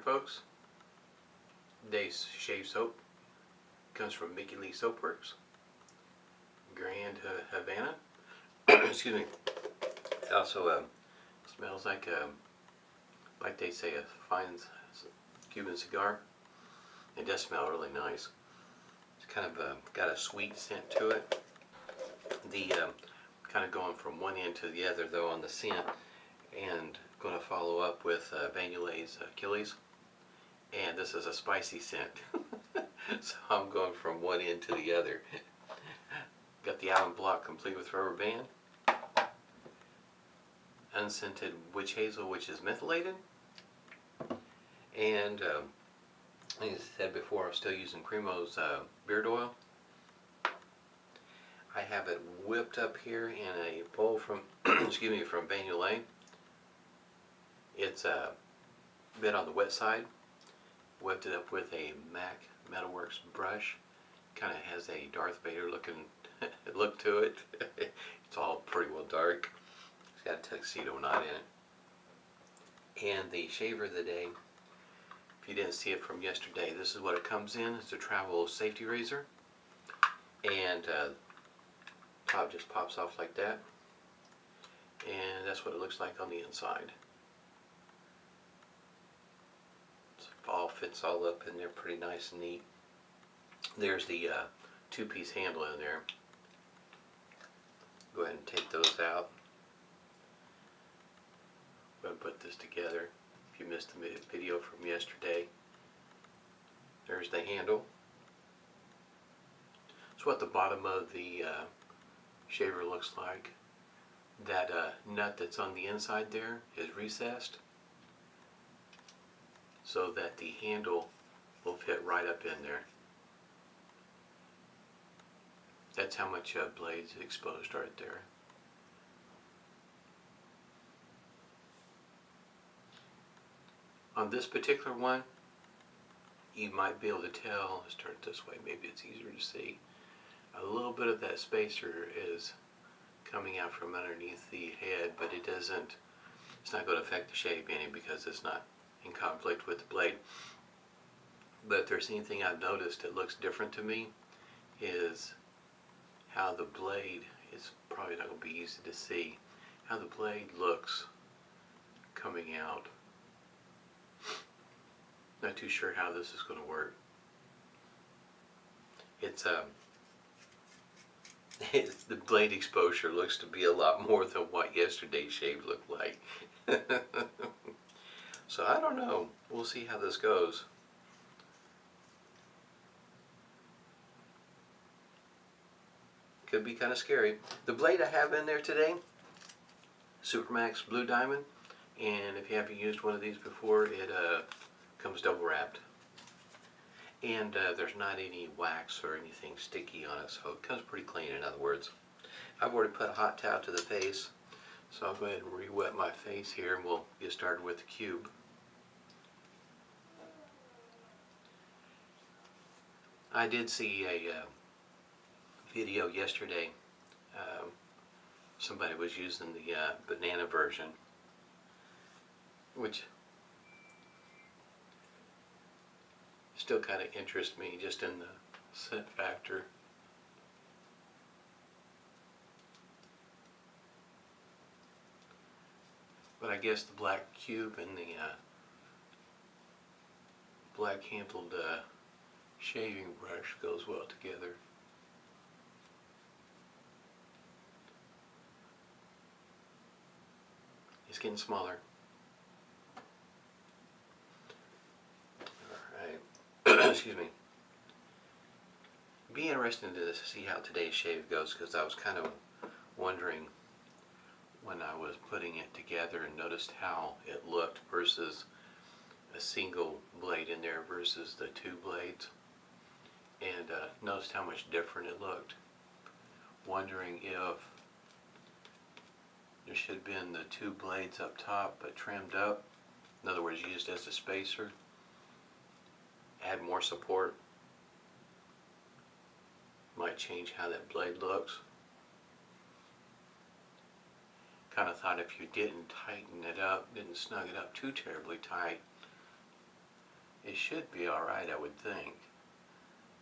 folks. Today's shave soap comes from Soapworks, Grand Havana. Excuse me. It also smells like they say, a fine Cuban cigar. It does smell really nice. It's kind of got a sweet scent to it. The kind of going from one end to the other though on the scent, and going to follow up with Yulay's Achilles, and this is a spicy scent. So I'm going from one end to the other. Got the alum block complete with rubber band, unscented witch hazel, which is methylated, and like I said before, I'm still using Cremo's beard oil. I have it whipped up here in a bowl from excuse me, from Yulay. It's a bit on the wet side. Whipped it up with a Metalworks brush. Kind of has a Darth Vader looking look to it. It's all pretty well dark. It's got a tuxedo knot in it. And the shaver of the day, if you didn't see it from yesterday, this is what it comes in. It's a travel safety razor, and top just pops off like that, and that's what it looks like on the inside. It all fits all up in there pretty nice and neat. There's the two-piece handle in there. Go ahead and take those out. Go ahead and put this together. If you missed the video from yesterday, there's the handle. That's what the bottom of the shaver looks like. That nut that's on the inside there is recessed so that the handle will fit right up in there. That's how much blade's exposed right there. On this particular one, you might be able to tell, let's turn it this way, maybe it's easier to see. A little bit of that spacer is coming out from underneath the head, but it's not going to affect the shave any because it's not in conflict with the blade. But if there's anything I've noticed that looks different to me, is how the blade, is probably not going to be easy to see, how the blade looks coming out. Not too sure how this is going to work. The blade exposure looks to be a lot more than what yesterday's shave looked like. So I don't know. We'll see how this goes. Could be kind of scary. The blade I have in there today, Supermax Blue Diamond, and if you haven't used one of these before, it comes double wrapped. And there's not any wax or anything sticky on it, so it comes pretty clean, in other words. I've already put a hot towel to the face, so I'll go ahead and re-wet my face here, and we'll get started with the cube. I did see a video yesterday. Somebody was using the banana version, which still kind of interests me, just in the scent factor. But I guess the black cube and the black handled shaving brush goes well together. It's getting smaller. Excuse me. Be interesting to see how today's shave goes, because I was kind of wondering when I was putting it together and noticed how it looked versus a single blade in there versus the two blades, and noticed how much different it looked. Wondering if there should have been the two blades up top but trimmed up, in other words used as a spacer, add more support, might change how that blade looks. Kind of thought if you didn't tighten it up, didn't snug it up too terribly tight, it should be alright, I would think.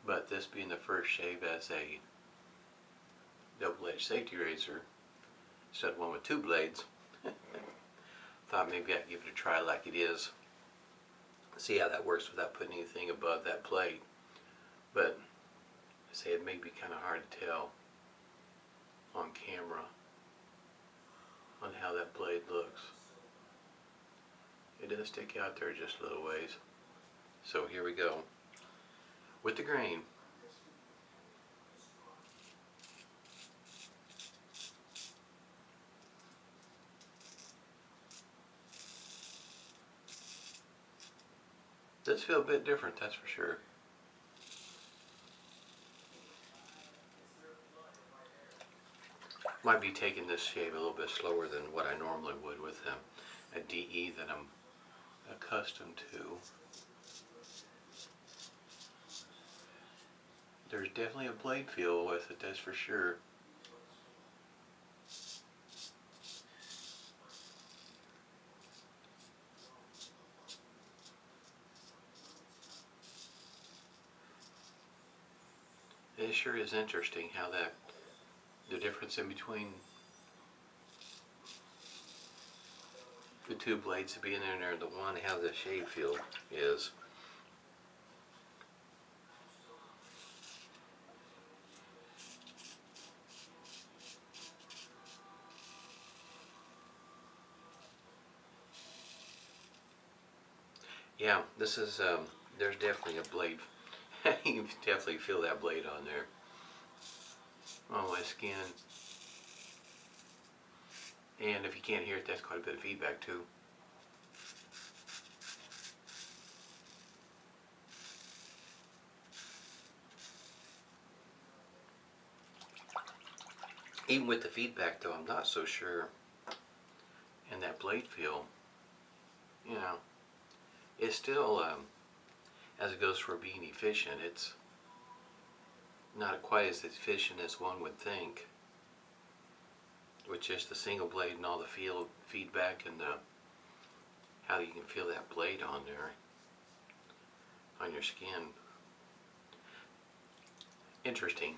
But this being the first shave as a double-edged safety razor, instead of one with two blades, thought maybe I'd give it a try like it is. See how that works without putting anything above that plate. But I say it may be kind of hard to tell on camera on how that blade looks. It does stick out there just a little ways. So here we go with the grain. Does feel a bit different, that's for sure. Might be taking this shave a little bit slower than what I normally would with a DE that I'm accustomed to. There's definitely a blade feel with it, that's for sure. It sure is interesting how the difference in between the two blades being in there and the one, how the shave feel is. Yeah, this is, there's definitely a blade. You definitely feel that blade on there. On my skin. And if you can't hear it, that's quite a bit of feedback too. Even with the feedback though, I'm not so sure. And that blade feel, you know, it's still, as it goes for being efficient, it's not quite as efficient as one would think. With just the single blade and all the feedback and how you can feel that blade on there, on your skin. Interesting.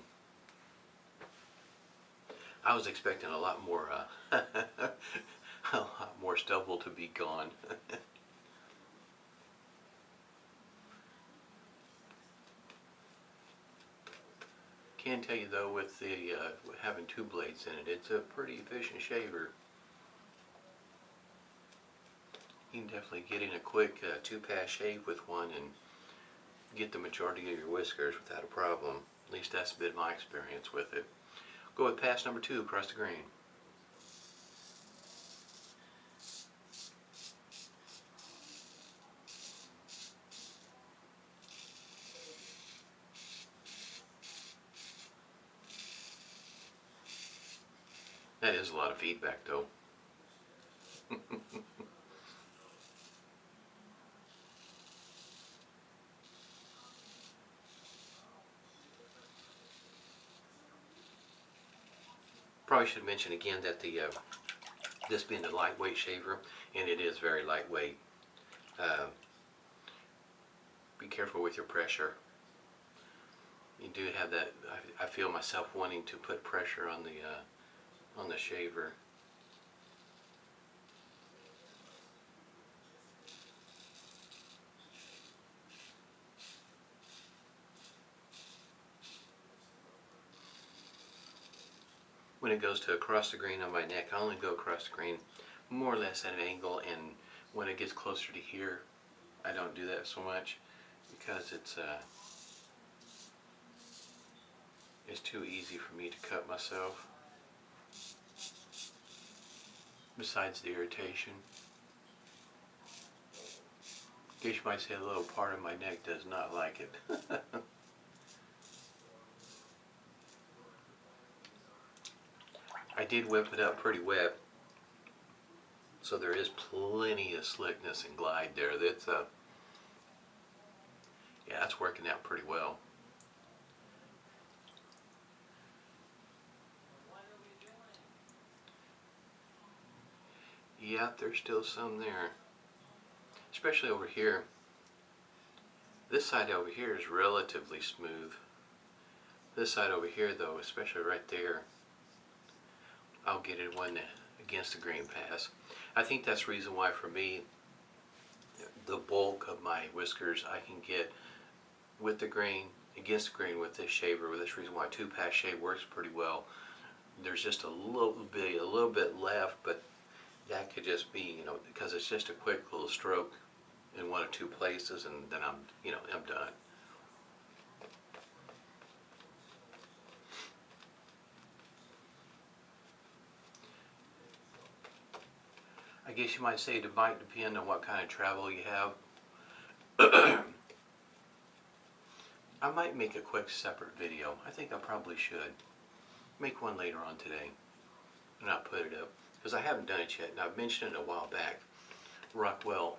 I was expecting a lot more, a lot more stubble to be gone. Can tell you though, with the having two blades in it, it's a pretty efficient shaver. You can definitely get in a quick two-pass shave with one and get the majority of your whiskers without a problem. At least that's been my experience with it. Go with pass number 2 across the grain. That is a lot of feedback though. Probably should mention again that the this being a lightweight shaver, and it is very lightweight. Be careful with your pressure. You do have that. I feel myself wanting to put pressure on the shaver. When it goes to across the grain on my neck, I only go across the grain more or less at an angle, and when it gets closer to here, I don't do that so much because it's too easy for me to cut myself. Besides the irritation. I guess you might say a little part of my neck does not like it. I did whip it up pretty wet, so there is plenty of slickness and glide there. That's yeah, that's working out pretty well. Yeah, there's still some there, especially over here. This side over here is relatively smooth. This side over here though, especially right there, I'll get it one against the grain pass. I think that's the reason why for me, the bulk of my whiskers I can get with the grain, against the grain with this shaver. With this reason why 2-pass shave works pretty well. There's just a little bit left, but that could just be, you know, because it's just a quick little stroke in one or two places, and then I'm done. I guess you might say it might depend on what kind of travel you have. I might make a quick separate video. I think I probably should make one later on today and I'll put it up, because I haven't done it yet, and I've mentioned it a while back. Rockwell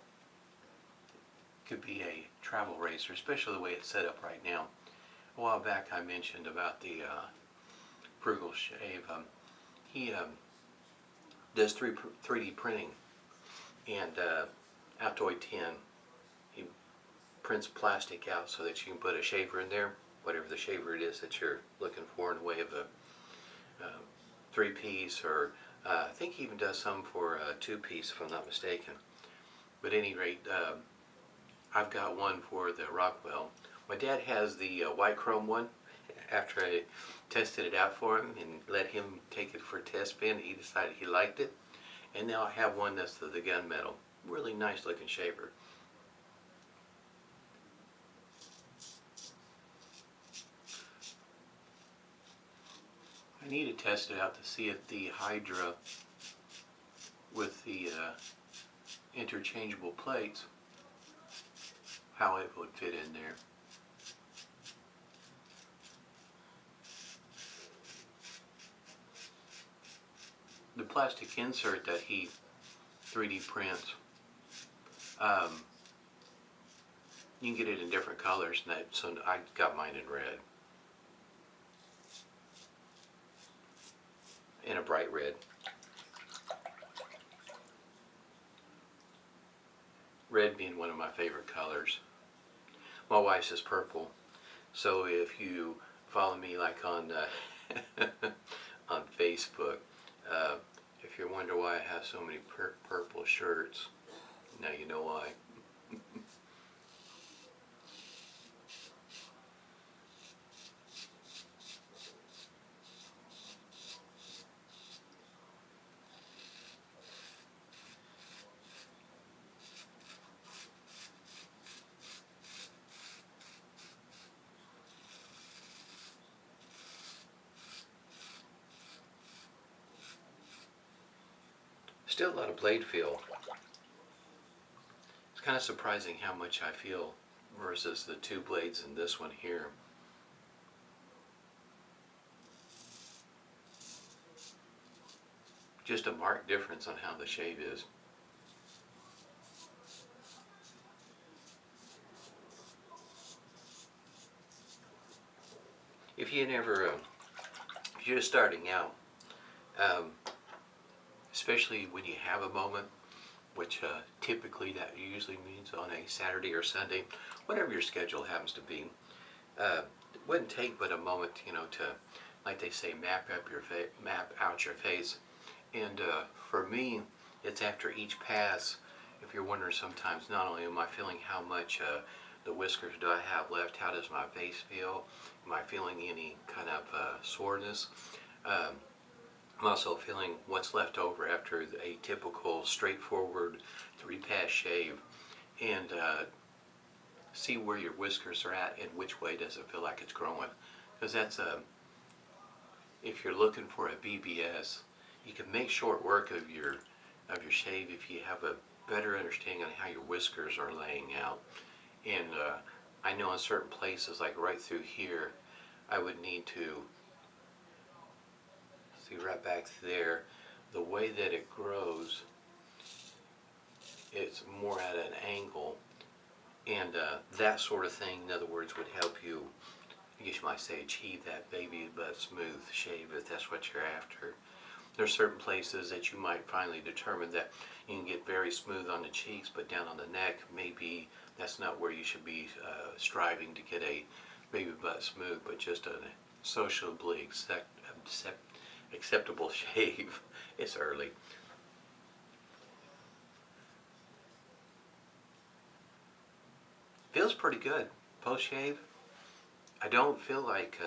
could be a travel razor, especially the way it's set up right now. A while back I mentioned about the Frugal Shave. He does 3D printing, and Altoid 10, he prints plastic out so that you can put a shaver in there, whatever the shaver it is that you're looking for, in the way of a 3-piece, or I think he even does some for a 2-piece if I'm not mistaken. But at any rate, I've got one for the Rockwell. My dad has the white chrome one. After I tested it out for him and let him take it for a test spin, he decided he liked it. And now I have one that's the gunmetal. Really nice looking shaver. I need to test it out to see if the Hydra with the interchangeable plates, how it would fit in there. The plastic insert that he 3D prints, you can get it in different colors, and so I got mine in red. In a bright red. Red being one of my favorite colors. My wife's is purple, so if you follow me like on on Facebook, if you're wondering why I have so many purple shirts, now you know why. Still a lot of blade feel. It's kind of surprising how much I feel versus the 2 blades in this one here. Just a marked difference on how the shave is. If you're just starting out, especially when you have a moment, which typically that usually means on a Saturday or Sunday, whatever your schedule happens to be, it wouldn't take but a moment, you know, to, like they say, map out your face. And for me, it's after each pass. If you're wondering sometimes, not only am I feeling how much the whiskers do I have left, how does my face feel? Am I feeling any kind of soreness? I'm also feeling what's left over after a typical straightforward 3-pass shave, and see where your whiskers are at and which way does it feel like it's growing. Because that's if you're looking for a BBS, you can make short work of your shave if you have a better understanding on how your whiskers are laying out. And I know in certain places, like right through here, I would need to see right back there, the way that it grows, it's more at an angle, and that sort of thing, in other words, would help you, I guess you might say, achieve that baby butt smooth shave if that's what you're after. There's certain places that you might finally determine that you can get very smooth on the cheeks, but down on the neck, maybe that's not where you should be striving to get a baby butt smooth, but just a sociably acceptable shave. It's early. Feels pretty good post shave. I don't feel like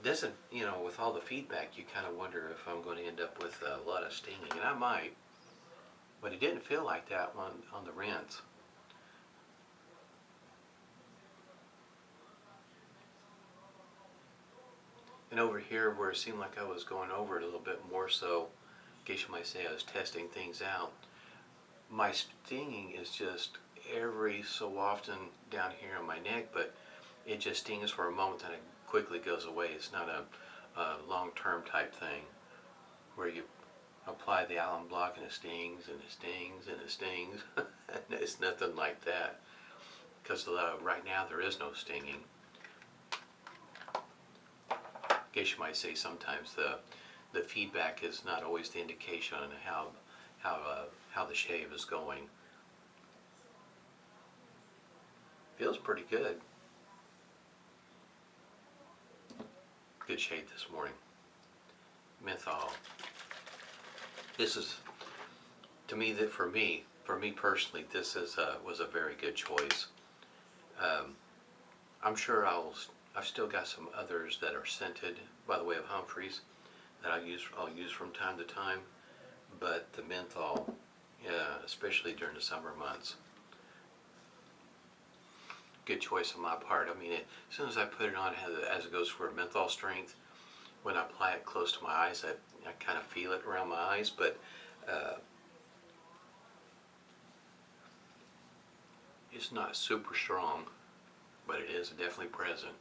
doesn't, you know, with all the feedback, you kind of wonder if I'm going to end up with a lot of stinging, and I might, but it didn't feel like that one on the rinse. And over here, where it seemed like I was going over it a little bit more, so I guess you might say I was testing things out. My stinging is just every so often down here on my neck, but it just stings for a moment and it quickly goes away. It's not a long-term type thing where you apply the alum block and it stings and it stings and it stings. It's nothing like that, because right now there is no stinging. I guess you might say sometimes the feedback is not always the indication on how the shave is going. Feels pretty good. Good shade this morning. Menthol. This is, to me, that for me personally, this is was a very good choice. I'm sure I've still got some others that are scented by the way of Humphreys that I'll use from time to time, but the menthol, especially during the summer months, good choice on my part. I mean, as soon as I put it on, as it goes for menthol strength, when I apply it close to my eyes, I kind of feel it around my eyes, but it's not super strong, but it is definitely present.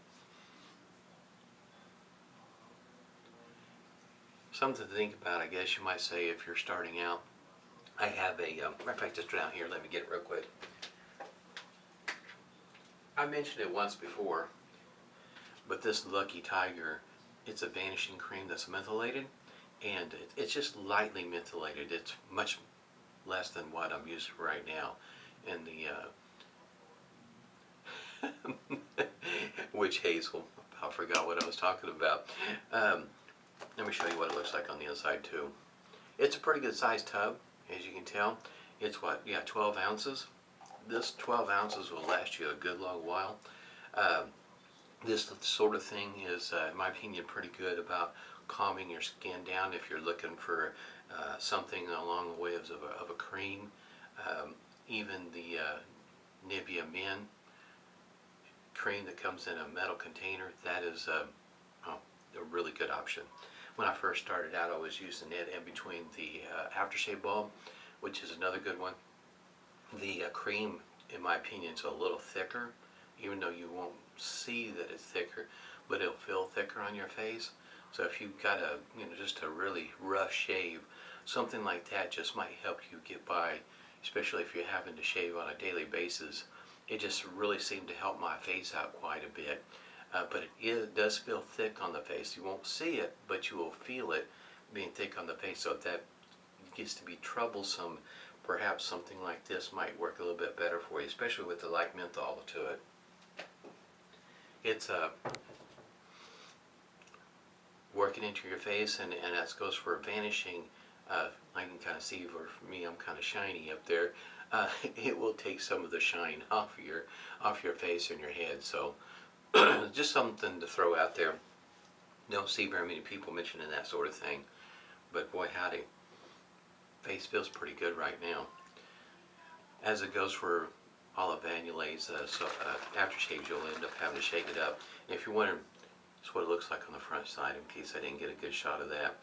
Something to think about, I guess you might say, if you're starting out. I have a, matter of fact, just down here, let me get it real quick. I mentioned it once before, but this Lucky Tiger, it's a vanishing cream that's mentholated, and it's just lightly mentholated. It's much less than what I'm using right now. And the witch hazel, I forgot what I was talking about. Let me show you what it looks like on the inside too. It's a pretty good sized tub, as you can tell. It's what, yeah, 12 ounces. This 12 ounces will last you a good long while. This sort of thing is, in my opinion, pretty good about calming your skin down if you're looking for something along the way of a cream. Even the Nivea Men cream that comes in a metal container, that is a really good option. When I first started out, I was using it in between the aftershave bulb, which is another good one. The cream, in my opinion, is a little thicker, even though you won't see that it's thicker, but it'll feel thicker on your face. So if you've got just a really rough shave, something like that just might help you get by, especially if you're having to shave on a daily basis. It just really seemed to help my face out quite a bit. But it does feel thick on the face. You won't see it, but you will feel it being thick on the face. So if that gets to be troublesome, perhaps something like this might work a little bit better for you, especially with the light menthol to it. It's working into your face, and that goes for vanishing. I can kind of see, for me, I'm kind of shiny up there. It will take some of the shine off your face and your head. So just something to throw out there. Don't see very many people mentioning that sort of thing, but boy howdy, face feels pretty good right now. As it goes for all of Yulay's aftershaves, you'll end up having to shake it up. And if you're wondering, that's what it looks like on the front side, in case I didn't get a good shot of that.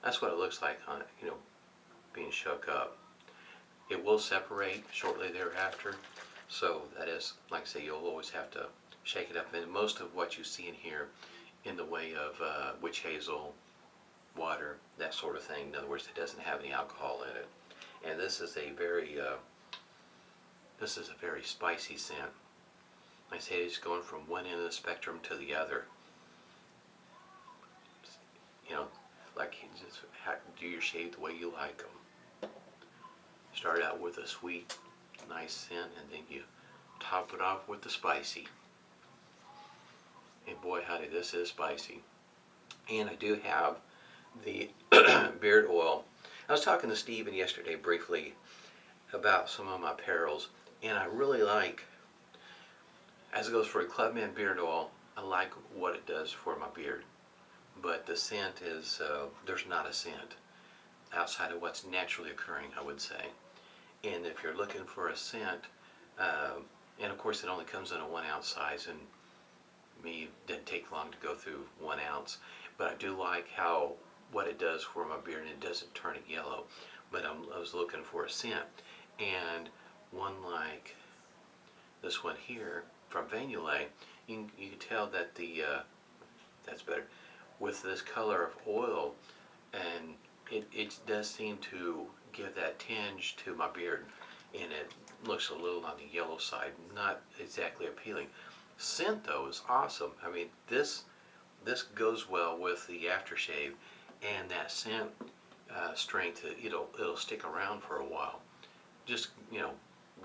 That's what it looks like on, being shook up. It will separate shortly thereafter, so that is, like I say, you'll always have to shake it up. And most of what you see in here, in the way of witch hazel, water, that sort of thing, in other words, it doesn't have any alcohol in it. And this is a very spicy scent. I say it's going from one end of the spectrum to the other. Like do your shave the way you like them. Start out with a sweet, nice scent, and then you top it off with the spicy. And boy, howdy, this is spicy. And I do have the beard oil. I was talking to Steven yesterday briefly about some of my apparels, and I really like, as it goes for a Clubman beard oil, I like what it does for my beard. But the scent is, there's not a scent outside of what's naturally occurring, I would say. And if you're looking for a scent, and of course it only comes in a 1 ounce size, and me, it didn't take long to go through 1 ounce, but I do like what it does for my beard, and it doesn't turn it yellow. But I was looking for a scent, and one like this one here from Yulay, you can tell that that's better, with this color of oil, and it does seem to give that tinge to my beard, and it looks a little on the yellow side, not exactly appealing. Scent though is awesome. I mean, this goes well with the aftershave, and that scent strength, it'll stick around for a while. Just,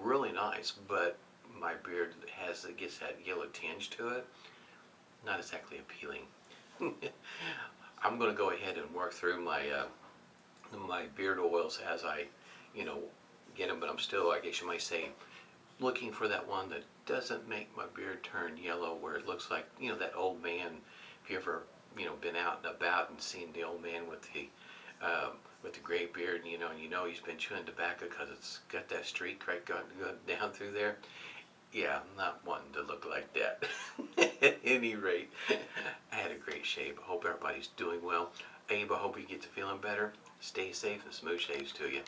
really nice, but my beard gets that yellow tinge to it. Not exactly appealing. I'm going to go ahead and work through my beard oils as I, get them, but I'm still, I guess you might say, looking for that one that doesn't make my beard turn yellow, where it looks like, that old man. If you ever, been out and about and seen the old man with the gray beard, and he's been chewing tobacco because it's got that streak right going down through there. Yeah, I'm not wanting to look like that. At any rate, I had a great shave. I hope everybody's doing well. Abe, I hope you get to feeling better. Stay safe and smooth shaves to you.